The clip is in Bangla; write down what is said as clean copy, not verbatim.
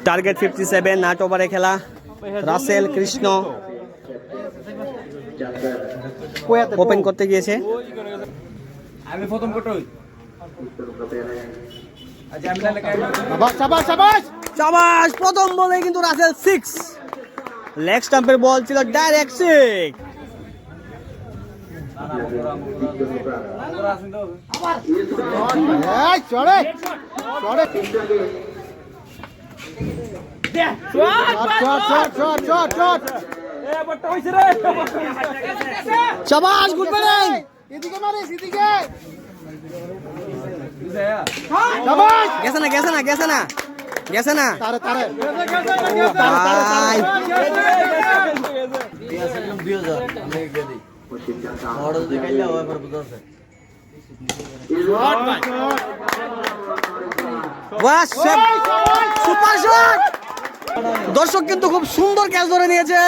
টার্গেট 57, 8 ওভারে খেলা। রাসেল কৃষ্ণ ওপেন করতে গিয়েছে। আমি প্রথম কটই চাবাস প্রথম বলে কিন্তু রাসেল 6। লেগ স্টাম্পের বল ছিল ডাইরেক্ট 6। চাবাস good batting. এদিকে মারিস এদিকে গেছে না গেছে না গেছে না গেছে না তারে তারে ভাই সুপার শট। দর্শক কিন্তু খুব সুন্দর ক্যাচ ধরে নিয়েছে।